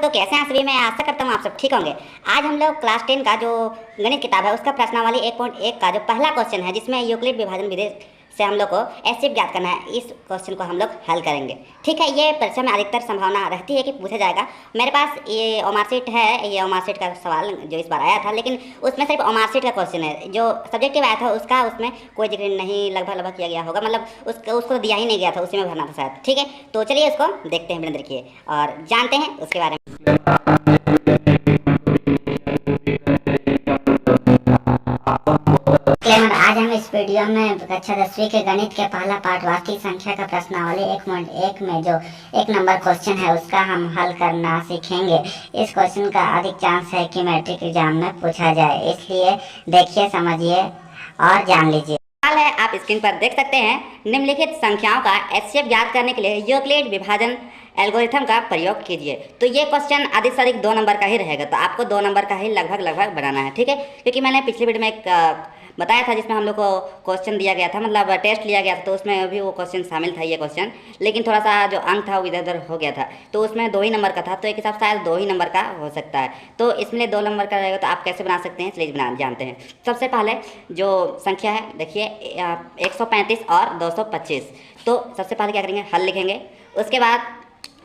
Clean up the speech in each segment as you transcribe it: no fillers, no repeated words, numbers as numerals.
दोस्तों, कैसे हैं सभी। मैं आशा करता हूँ आप सब ठीक होंगे। आज हम लोग क्लास 10 का जो गणित किताब है उसका प्रश्नावली 1.1 का जो पहला क्वेश्चन है, जिसमें यूक्लिड विभाजन विधि से हम लोग को एचसीएफ ज्ञात करना है, इस क्वेश्चन को हम लोग हल करेंगे। ठीक है, ये परीक्षा में अधिकतर संभावना रहती है कि पूछा जाएगा। मेरे पास ये ओमारशीट है, ये ओमारशीट का सवाल जो इस बार आया था, लेकिन उसमें सिर्फ ओमारशीट का क्वेश्चन है। जो सब्जेक्टिव आया था उसका उसमें कोई जिक्र नहीं लगभग किया गया होगा, मतलब उसको दिया ही नहीं गया था, उसी में भरना था शायद। ठीक है, तो चलिए इसको देखते हैं, बिना देर किए और जानते हैं उसके बारे में। आज हम इस वीडियो में कक्षा 10वीं के गणित के पहला पाठ वास्तविक संख्या का प्रश्नावली 1.1 में जो 1 नंबर क्वेश्चन है उसका हम हल करना सीखेंगे। इस क्वेश्चन का अधिक चांस है कि मैट्रिक एग्जाम में पूछा जाए, इसलिए देखिए, समझिए और जान लीजिए। सवाल है, आप स्क्रीन पर देख सकते हैं। निम्नलिखित संख्याओं का एचसीएफ ज्ञात करने के लिए यूक्लिड विभाजन एल्गोरिथम का प्रयोग कीजिए। तो ये क्वेश्चन अधिक से अधिक 2 नंबर का ही रहेगा, तो आपको 2 नंबर का ही लगभग बनाना है। ठीक है, क्योंकि मैंने पिछले वीडियो में एक बताया था जिसमें हम लोग को क्वेश्चन दिया गया था, मतलब टेस्ट लिया गया था, तो उसमें भी वो क्वेश्चन शामिल था ये क्वेश्चन, लेकिन थोड़ा सा जो अंक था वो इधर उधर हो गया था, तो उसमें 2 ही नंबर का था, तो एक हिसाब से शायद 2 ही नंबर का हो सकता है। तो इसमें 2 नंबर का रहेगा, तो आप कैसे बना सकते हैं चलिए जानते हैं। सबसे पहले जो संख्या है देखिए 135 और 225, तो सबसे पहले क्या करेंगे, हल लिखेंगे। उसके बाद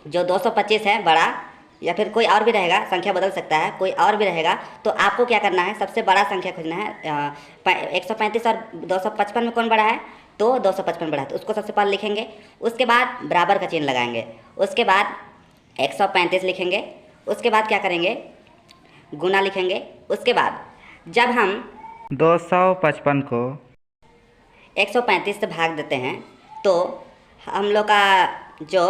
जो 225 है बड़ा, या फिर कोई और भी रहेगा, संख्या बदल सकता है, कोई और भी रहेगा, तो आपको क्या करना है, सबसे बड़ा संख्या खोजना है। 135 और 255 में कौन बड़ा है, तो 255 बड़ा है, तो उसको सबसे पहले लिखेंगे। उसके बाद बराबर का चिन्ह लगाएंगे। उसके बाद 135 लिखेंगे। उसके बाद क्या करेंगे, गुना लिखेंगे। उसके बाद जब हम 255 को 135 से भाग देते हैं तो हम लोग का जो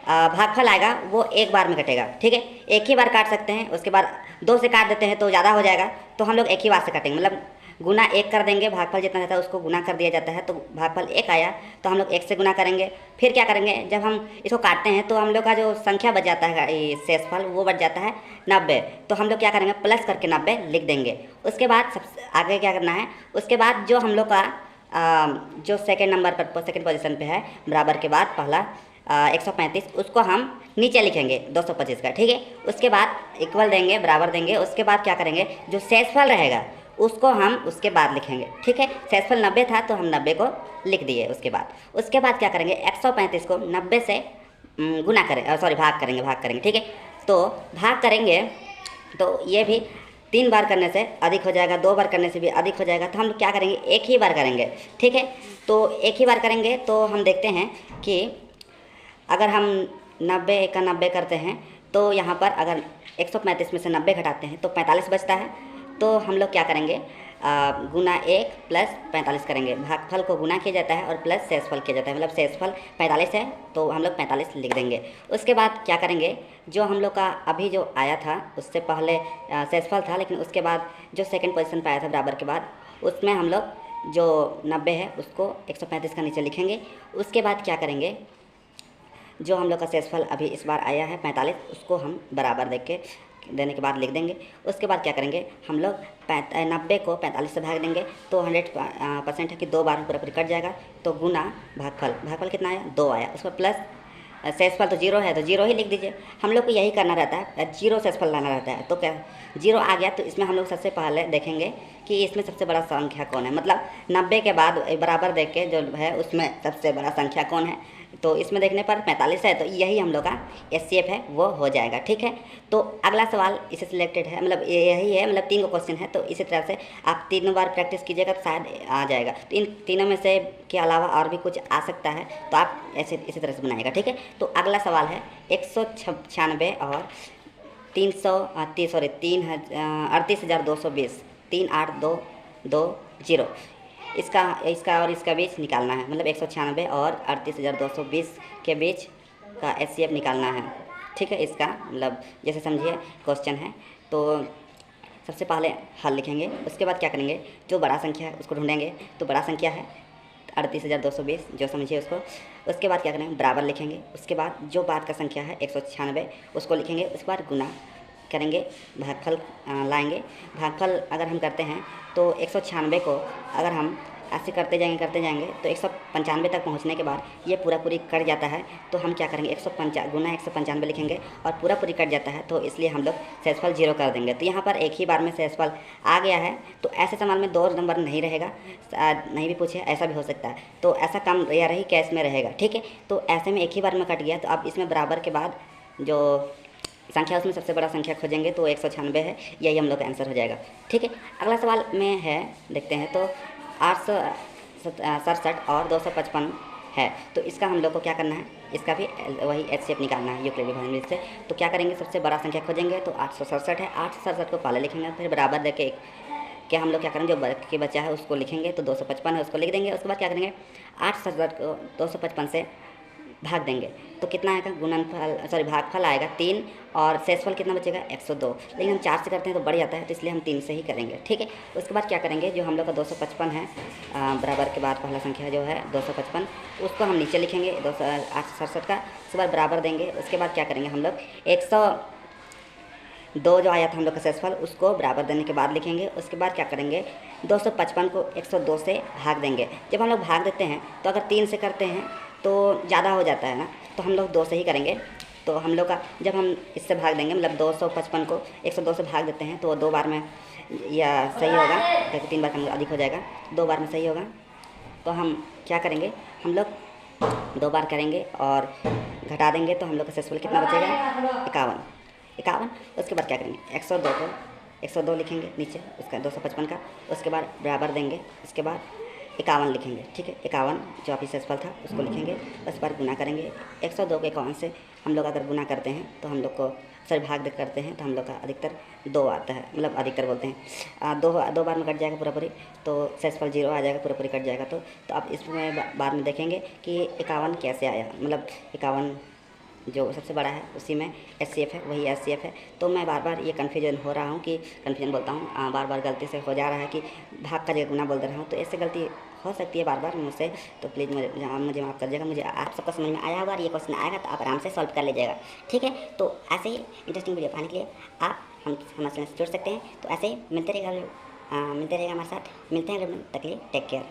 भागफल आएगा वो एक बार में कटेगा। ठीक है, एक ही बार काट सकते हैं। उसके बाद 2 से काट देते हैं तो ज़्यादा हो जाएगा, तो हम लोग एक ही बार से काटेंगे, मतलब गुना 1 कर देंगे। भागफल जितना रहता है उसको गुना कर दिया जाता है, तो भागफल 1 आया तो हम लोग 1 से गुना करेंगे। फिर क्या करेंगे, जब हम इसको काटते हैं तो हम लोग का जो संख्या बच जाता है, ये शेषफल, वो बच जाता है 90, तो हम लोग क्या करेंगे, प्लस करके 90 लिख देंगे। उसके बाद सबसे आगे क्या करना है, उसके बाद जो हम लोग का जो सेकेंड नंबर पर सेकेंड पोजीशन पे है, बराबर के बाद पहला 135, उसको हम नीचे लिखेंगे 225 का। ठीक है, उसके बाद इक्वल देंगे, बराबर देंगे। उसके बाद क्या करेंगे, जो शेषफल रहेगा उसको हम उसके बाद लिखेंगे। ठीक है, शेषफल 90 था तो हम 90 को लिख दिए। उसके बाद क्या करेंगे, 135 को 90 से गुना करें, सॉरी भाग करेंगे। ठीक है, तो भाग करेंगे तो ये भी 3 बार करने से अधिक हो जाएगा, 2 बार करने से भी अधिक हो जाएगा, तो हम क्या करेंगे, एक ही बार करेंगे। ठीक है, तो एक ही बार करेंगे तो हम देखते हैं कि अगर हम 90 का 90 करते हैं तो यहाँ पर अगर 135 में से 90 घटाते हैं तो 45 बचता है। तो हम लोग क्या करेंगे, गुना 1 प्लस 45 करेंगे। भागफल को गुना किया जाता है और प्लस शेषफल किया जाता है, मतलब शेषफल 45 है तो हम लोग 45 लिख देंगे। उसके बाद क्या करेंगे, जो हम लोग का अभी जो आया था उससे पहले शेषफल था, लेकिन उसके बाद जो सेकंड पोजीशन पर आया था बराबर के बाद, उसमें हम लोग जो 90 है उसको 135 का नीचे लिखेंगे। उसके बाद क्या करेंगे, जो हम लोग का शेषफल अभी इस बार आया है 45, उसको हम बराबर देने के बाद लिख देंगे। उसके बाद क्या करेंगे, हम लोग 90 को 45 से भाग देंगे तो 100% है कि 2 बार पूरा कट जाएगा, तो गुना भागफल कितना आया, 2 आया। उसमें प्लस शेषफल तो 0 है तो 0 ही लिख दीजिए। हम लोग को यही करना रहता है, 0 शेषफल लाना रहता है, तो क्या 0 आ गया तो इसमें हम लोग सबसे पहले देखेंगे कि इसमें सबसे बड़ा संख्या कौन है, मतलब 90 के बाद बराबर देख के जो है उसमें सबसे बड़ा संख्या कौन है, तो इसमें देखने पर 45 है, तो यही हम लोग का एचसीएफ है वो हो जाएगा। ठीक है, तो अगला सवाल इससे सिलेक्टेड है, मतलब यही है, मतलब 3 गो क्वेश्चन है, तो इसी तरह से आप 3 बार प्रैक्टिस कीजिएगा तो शायद आ जाएगा। तो इन तीनों में से के अलावा और भी कुछ आ सकता है, तो आप ऐसे इसी तरह से बनाइएगा। ठीक है, तो अगला सवाल है 196 और 38,220 38220 इसका और इसका बीच निकालना है, मतलब 196 और 38,220 के बीच का एचसीएफ निकालना है। ठीक है, इसका मतलब जैसे समझिए क्वेश्चन है, तो सबसे पहले हल लिखेंगे। उसके बाद क्या करेंगे, जो बड़ा संख्या है उसको ढूंढेंगे, तो बड़ा संख्या है 38,220, जो समझिए उसको। उसके बाद क्या करेंगे, बराबर लिखेंगे। उसके बाद जो बाद का संख्या है 196 उसको लिखेंगे। उसके बाद गुना करेंगे, भागफल लाएंगे। भागफल अगर हम करते हैं तो 196 को अगर हम ऐसे करते जाएंगे तो 195 तक पहुंचने के बाद ये पूरा पूरी कट जाता है। तो हम क्या करेंगे, 195 गुना 195 लिखेंगे और पूरा पूरी कट जाता है, तो इसलिए हम लोग शेषफल 0 कर देंगे। तो यहाँ पर एक ही बार में शेषफल आ गया है। तो ऐसे सवाल में 2 नंबर नहीं रहेगा, नहीं भी पूछे ऐसा भी हो सकता है। तो ऐसा कम या रही कैश में रहेगा, ठीक है। तो ऐसे में एक ही बार में कट गया। तो अब इसमें बराबर के बाद जो संख्या उसमें सबसे बड़ा संख्या खोजेंगे तो 196 है, यही हम लोग का आंसर हो जाएगा, ठीक है। अगला सवाल में है, देखते हैं। तो 867 और 255 है, तो इसका हम लोग को क्या करना है, इसका भी वही HCF निकालना है यूक्लिड भाज्य से। तो क्या करेंगे, सबसे बड़ा संख्या खोजेंगे तो 867 है। 867 को पहले लिखेंगे, फिर बराबर देके क्या हम लोग क्या करेंगे, जो बाकी बचा है उसको लिखेंगे। तो 255 है, उसको लिख देंगे। उसके बाद क्या करेंगे, 867 को 255 से भाग देंगे। तो कितना आएगा, भागफल आएगा 3 और शेषफल कितना बचेगा 102। लेकिन हम 4 से करते हैं तो बढ़ जाता है, तो इसलिए हम 3 से ही करेंगे, ठीक है। उसके बाद क्या करेंगे, जो हम लोग का 255 है, बराबर के बाद पहला संख्या जो है 255, उसको हम नीचे लिखेंगे 867 का। उसके बाद बराबर देंगे। उसके बाद क्या करेंगे, हम लोग 102 जो आया था हम लोग का शेषफल, उसको बराबर देने के बाद लिखेंगे। उसके बाद क्या करेंगे, 255 को 102 से भाग देंगे। जब हम लोग भाग देते हैं तो अगर 3 से करते हैं तो ज़्यादा हो जाता है ना, तो हम लोग 2 से ही करेंगे। तो हम लोग का जब हम इससे भाग देंगे, मतलब 255 को 102 से भाग देते हैं, तो 2 बार में या सही होगा, क्योंकि 3 बार का अधिक हो जाएगा, 2 बार में सही होगा। तो हम क्या करेंगे, हम लोग 2 बार करेंगे और घटा देंगे, तो हम लोग का शेषफल कितना बचेगा 51। उसके बाद क्या करेंगे, 102 को 102 लिखेंगे नीचे उसका 255 का। उसके बाद बराबर देंगे। उसके बाद 51 लिखेंगे, ठीक है। 51 जो अभी शेषफल था उसको लिखेंगे, उस पर गुना करेंगे। 102 को 51 से हम लोग अगर गुना करते हैं तो हम लोग को भाग करते हैं तो हम लोग का अधिकतर 2 आता है, मतलब अधिकतर बोलते हैं 2 बार में कट जाएगा पूरा पूरी, तो शेषफल 0 आ जाएगा, पूरा पूरी कट जाएगा। तो अब इसमें बाद में देखेंगे कि 51 कैसे आया, मतलब 51 जो सबसे बड़ा है उसी में HCF है, वही HCF है। तो मैं बार बार ये कन्फ्यूजन हो रहा हूँ कि कन्फ्यूजन बोलता हूँ, बार बार गलती से हो जा रहा है कि भाग का जगह गुना बोल दे रहा हूँ, तो ऐसे गलती हो सकती है बार बार मुझसे। तो प्लीज़ मुझे माफ़ कर दीजिएगा। मुझे आप सबको समझ में आया होगा और ये क्वेश्चन आएगा तो आप आराम से सॉल्व कर लीजिएगा, ठीक है। तो ऐसे ही इंटरेस्टिंग वीडियो पाने के लिए आप हमारे से जुड़ सकते हैं। तो ऐसे ही मिलते रहेगा हमारे साथ, मिलते हैं अगले तक के लिए टेक केयर।